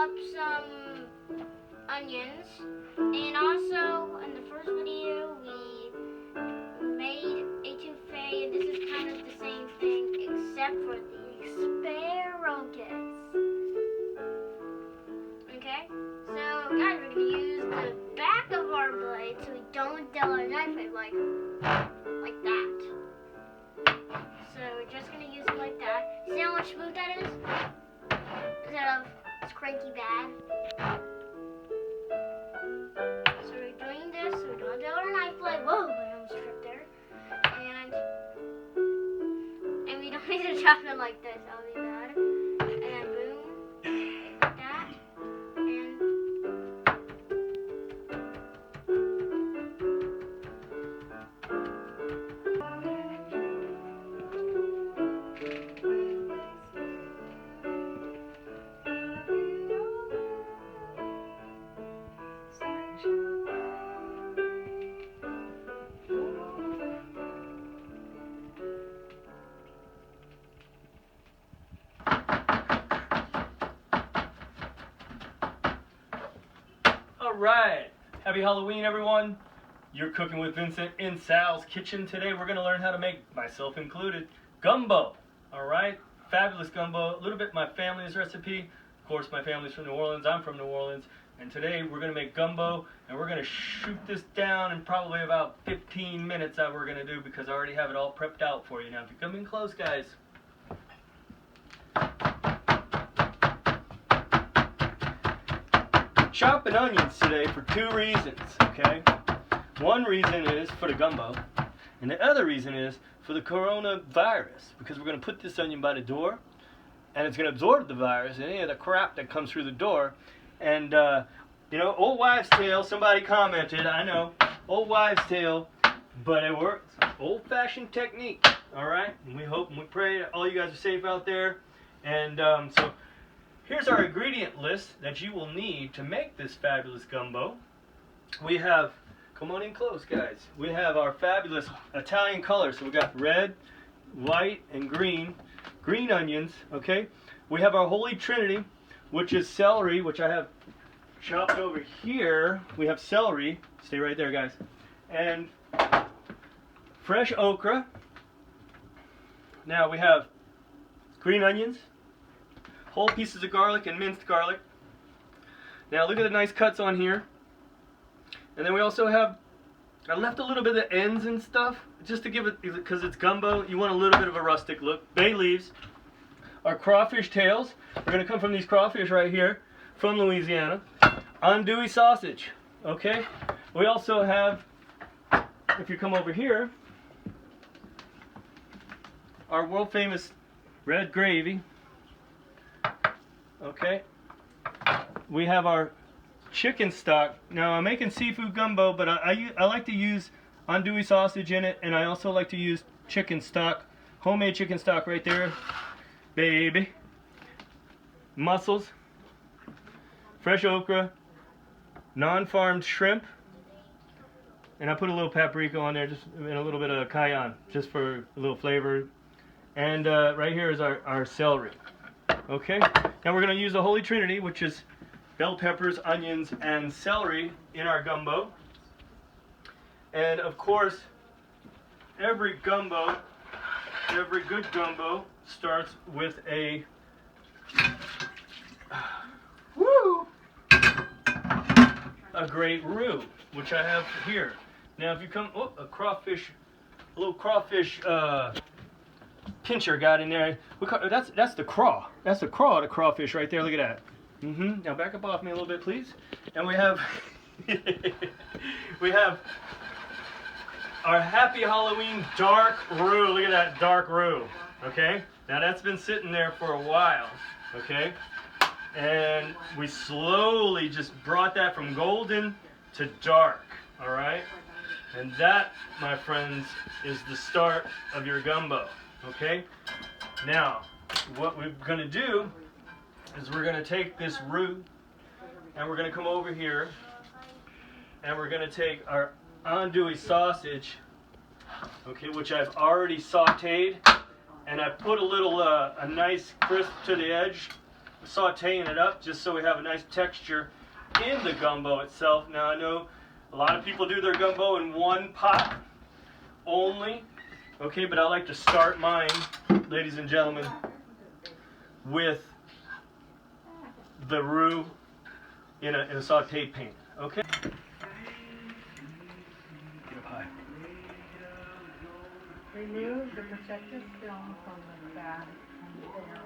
up some onions, and also in the first video we made etoufée, and this is kind of the same thing except for the asparagus. Okay, so guys, we're gonna use the back of our blade so we don't dull our knife blade like that. So we're just gonna use it like that. See how much smooth that is? Instead of it's cranky bad. So we're doing this so we don't dull our knife blade. Whoa, I almost tripped there. And we don't need to chop it like this. That'll be bad. And then boom, like that. And Alright, happy Halloween everyone. You're cooking with Vincent in Sal's kitchen. Today we're going to learn how to make, myself included, gumbo. Alright, fabulous gumbo, a little bit my family's recipe. Of course my family's from New Orleans, I'm from New Orleans. And today we're going to make gumbo, and we're going to shoot this down in probably about 15 minutes that we're going to do, because I already have it all prepped out for you. Now if you come in close, guys. Chopping onions today for two reasons, okay? One reason is for the gumbo, and the other reason is for the coronavirus, because we're going to put this onion by the door, and it's going to absorb the virus and any of the crap that comes through the door. And, you know, old wives' tale, somebody commented, I know, old wives' tale, but it works. Old-fashioned technique, all right? And we hope and we pray that all you guys are safe out there. And so here's our ingredient list that you will need to make this fabulous gumbo. We have, come on in close, guys. We have our fabulous Italian colors. So we got red, white, and green onions, okay? We have our Holy Trinity, which is celery, which I have chopped over here. We have celery, stay right there, guys, and fresh okra. Now we have green onions, whole pieces of garlic and minced garlic. Now look at the nice cuts on here. And then we also have, I left a little bit of the ends and stuff, just to give it, because it's gumbo, you want a little bit of a rustic look. Bay leaves. Our crawfish tails, we're going to come from these crawfish right here, from Louisiana. Andouille sausage, okay? We also have, if you come over here, our world famous red gravy. Okay, we have our chicken stock. Now I'm making seafood gumbo, but I like to use andouille sausage in it, and I also like to use chicken stock, homemade chicken stock right there, baby. Mussels, fresh okra, non-farmed shrimp, and I put a little paprika on there, just and a little bit of cayenne, just for a little flavor. And right here is our celery. Okay, now we're going to use the Holy Trinity, which is bell peppers, onions, and celery in our gumbo. And of course, every good gumbo starts with a great roux, which I have here. Now if you come, a little crawfish pincher got in there. That's the craw. That's the craw of the crawfish right there. Look at that. Now back up off me a little bit, please. And we have we have our Happy Halloween dark roux. Look at that dark roux. Okay. Now that's been sitting there for a while. Okay. And we slowly just brought that from golden to dark. All right. And that, my friends, is the start of your gumbo. Okay? Now, what we're going to do is we're going to take this roux and we're going to come over here and we're going to take our andouille sausage, okay, which I've already sauteed, and I put a little, a nice crisp to the edge sauteing it up just so we have a nice texture in the gumbo itself. Now I know a lot of people do their gumbo in one pot only, okay, but I like to start mine, ladies and gentlemen, with the roux in a sauteed pan, okay? Get up high. Remove the protective film from the back and the barrel.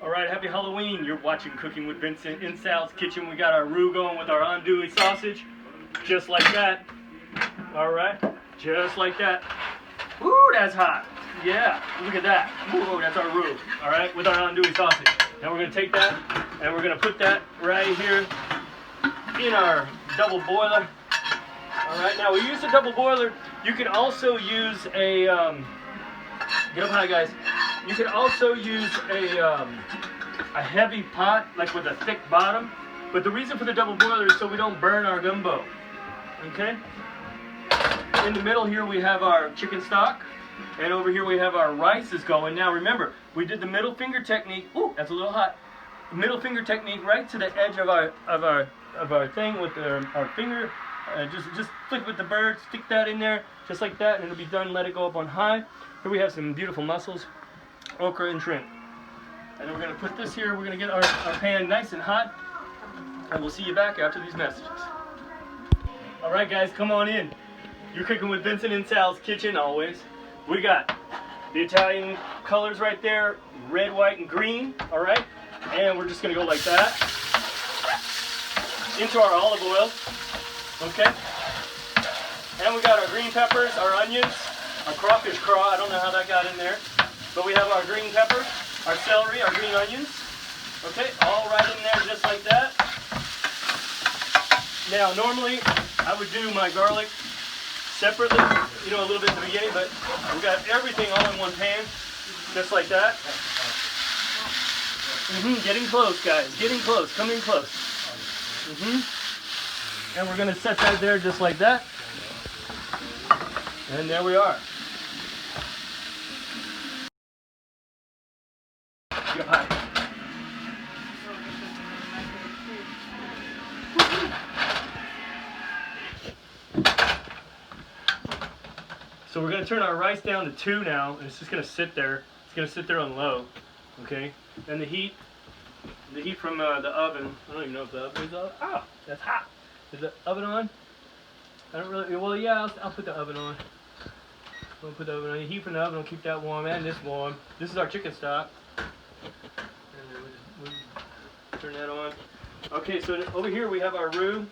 All right, happy Halloween. You're watching Cooking with Vincent in Sal's kitchen. We got our roux going with our andouille sausage, just like that. All right, just like that. Woo, that's hot. Yeah, look at that. Woo, that's our roux. All right, with our andouille sausage. Now we're gonna take that and we're gonna put that right here in our double boiler. All right, now we use the double boiler. You can also use a, get up high guys. You can also use a heavy pot, like with a thick bottom. But the reason for the double boiler is so we don't burn our gumbo, okay? In the middle here we have our chicken stock. And over here we have our rice is going. Now remember, we did the middle finger technique. Ooh, that's a little hot. Middle finger technique right to the edge of our thing with our finger. Just flick with the bird, stick that in there, just like that, and it'll be done. Let it go up on high. Here we have some beautiful mussels, okra, and shrimp. And then we're gonna put this here. We're gonna get our pan nice and hot, and we'll see you back after these messages. All right, guys, come on in. You're cooking with Vincent in Sal's kitchen always. We got the Italian colors right there, red, white, and green. All right, and we're just gonna go like that into our olive oil. Okay, and we got our green peppers, our onions, our crawfish craw. I don't know how that got in there, but we have our green pepper, our celery, our green onions. Okay, all right in there just like that. Now normally I would do my garlic separately, you know, a little bit in the beginning, but we got everything all in one pan, just like that. Getting close, guys, getting close, coming close. And we're gonna set that there just like that. And there we are. Get up high. So we're gonna turn our rice down to 2 now, and it's just gonna sit there. It's gonna sit there on low, okay? And the heat from the oven. I don't even know if the oven is on. Oh, that's hot. Is the oven on? I don't really. Well, yeah, I'll put the oven on. I'll put the oven on. The heat from the oven will keep that warm and this warm. This is our chicken stock. And then we'll turn that on. Okay, so over here we have our roux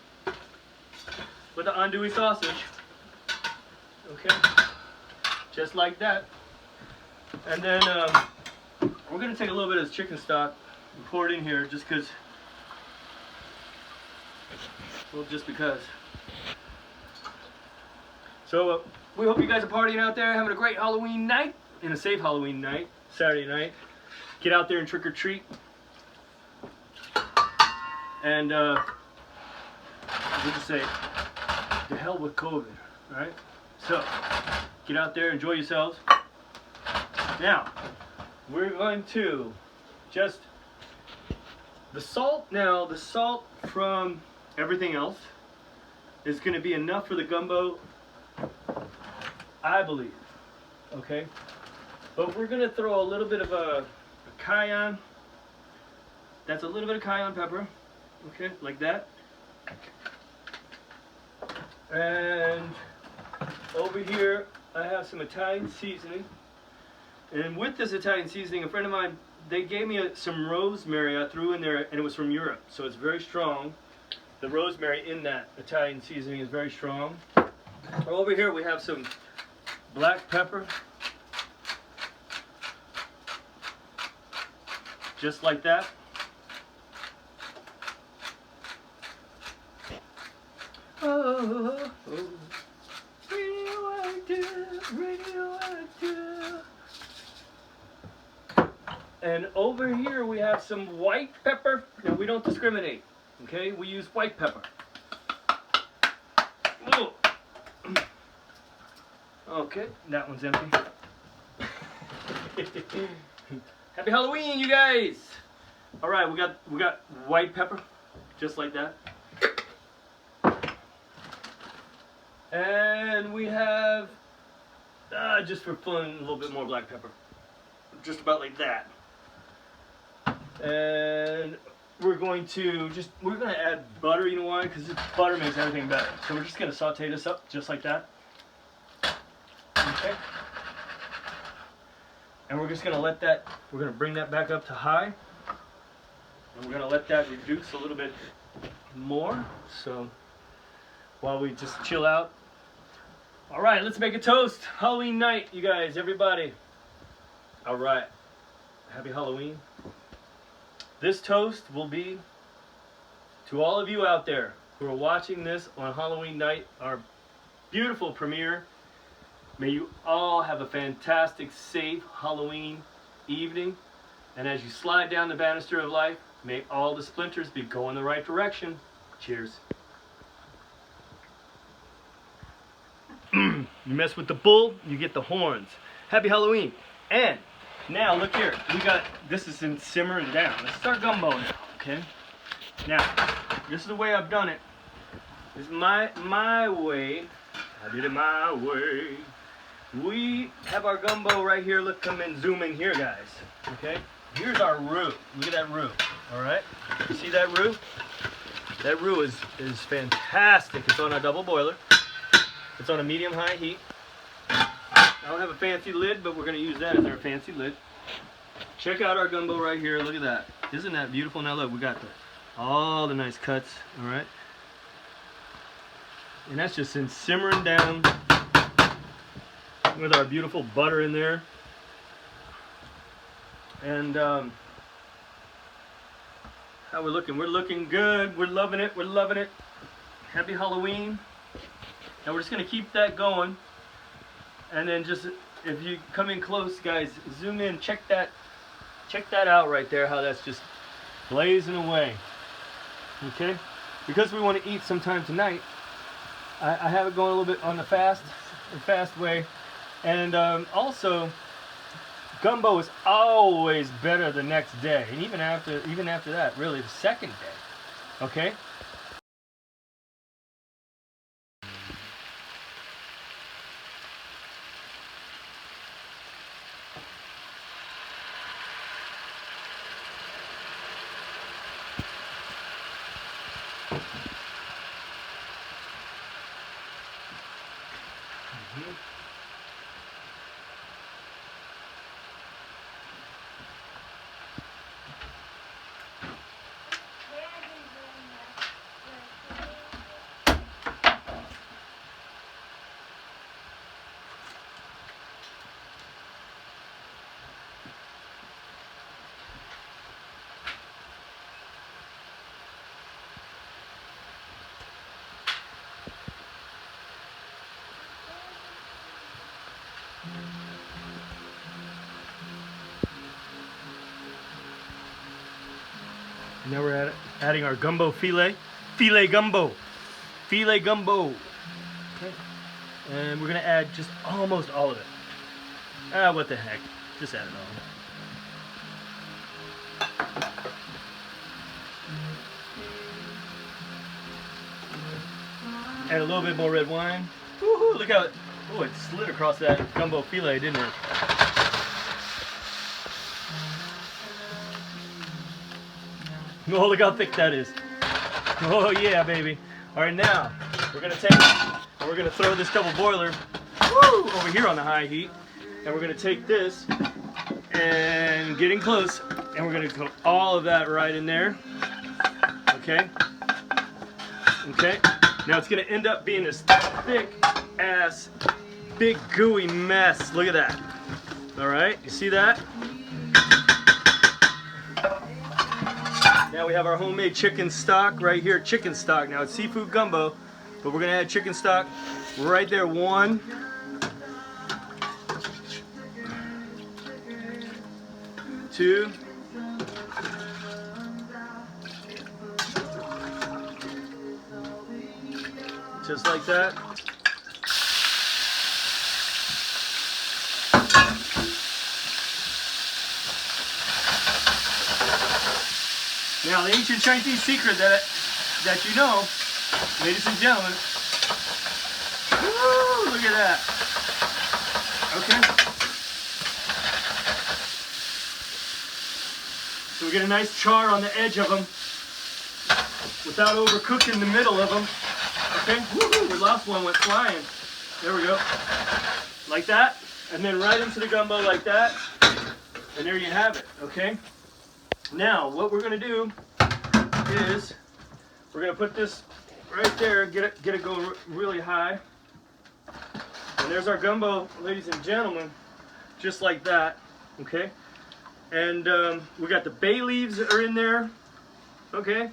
with the andouille sausage. Okay, just like that. And then we're gonna take a little bit of this chicken stock and pour it in here, just because. Well, just because. So we hope you guys are partying out there, having a great Halloween night, and a safe Halloween night, Saturday night. Get out there and trick or treat. And we'll just say, to hell with COVID, alright? So, get out there, enjoy yourselves. Now, we're going to just, the salt from everything else is going to be enough for the gumbo, I believe, okay? But we're going to throw a little bit of a cayenne, that's a little bit of cayenne pepper, okay, like that. And over here, I have some Italian seasoning. And with this Italian seasoning, a friend of mine, they gave me some rosemary I threw in there, and it was from Europe. So it's very strong. The rosemary in that Italian seasoning is very strong. Over here, we have some black pepper. Just like that. Oh, oh. Radioactive. And over here we have some white pepper. Now we don't discriminate, okay? We use white pepper. Oh. Okay, that one's empty. Happy Halloween, you guys! All right, we got white pepper, just like that. And we have, just for fun, a little bit more black pepper. Just about like that. And we're going to add butter, you know why? Because butter makes everything better. So we're just going to saute this up just like that. Okay. And we're just going to let that, we're going to bring that back up to high. And we're going to let that reduce a little bit more. So while we just chill out. All right, let's make a toast. Halloween night, you guys, everybody. All right. Happy Halloween. This toast will be to all of you out there who are watching this on Halloween night, our beautiful premiere. May you all have a fantastic, safe Halloween evening. And as you slide down the banister of life, may all the splinters be going the right direction. Cheers. You mess with the bull, you get the horns. Happy Halloween. And now look here, this is in simmering down. Let's start gumbo now, okay? Now, this is the way I've done it. This is my way. I did it my way. We have our gumbo right here. Look, come in, zoom in here, guys. Okay? Here's our roux. Look at that roux. All right? You see that roux? That roux is fantastic. It's on our double boiler. It's on a medium-high heat. I don't have a fancy lid, but we're going to use that as our fancy lid. Check out our gumbo right here. Look at that. Isn't that beautiful? Now look, we got all the nice cuts. All right? And that's just in simmering down with our beautiful butter in there. And how we're looking? We're looking good. We're loving it. We're loving it. Happy Halloween. And we're just going to keep that going. And then just, if you come in close, guys, zoom in. Check that out right there, how that's just blazing away. Okay? Because we want to eat sometime tonight, I have it going a little bit on the fast way. And also, gumbo is always better the next day. And even after that, really, the second day. Okay? And now we're adding our gumbo filet gumbo. Okay. And we're gonna add just almost all of it. What the heck? Just add it all. Add a little bit more red wine. Woohoo! Look how it slid across that gumbo filet, didn't it? Oh, look how thick that is. Oh yeah, baby. All right, now we're gonna throw this double boiler over here on the high heat, and we're gonna take this and getting close, and we're gonna put all of that right in there. Okay. Okay. Now it's gonna end up being this thick ass, big gooey mess. Look at that. All right, you see that? Now we have our homemade chicken stock right here. Chicken stock. Now it's seafood gumbo, but we're gonna add chicken stock right there. 1, 2, just like that. Now the ancient Chinese secret that you know, ladies and gentlemen. Woo, look at that. Okay. So we get a nice char on the edge of them without overcooking the middle of them. Okay. Woo-hoo, the last one went flying. There we go. Like that. And then right into the gumbo like that. And there you have it. Okay. Now what we're going to do is we're going to put this right there, get it going really high. And there's our gumbo, ladies and gentlemen, just like that, okay? And we got the bay leaves that are in there, okay?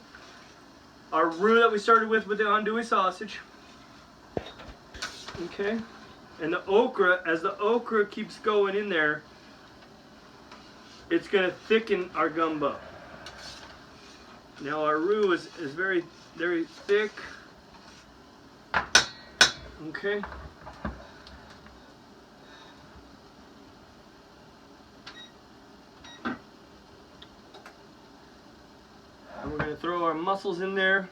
Our roux that we started with the andouille sausage, okay? And the okra, as the okra keeps going in there, it's gonna thicken our gumbo. Now our roux is very, very thick, okay? And we're going to throw our mussels in there,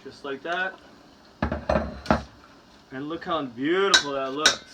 just like that. And look how beautiful that looks.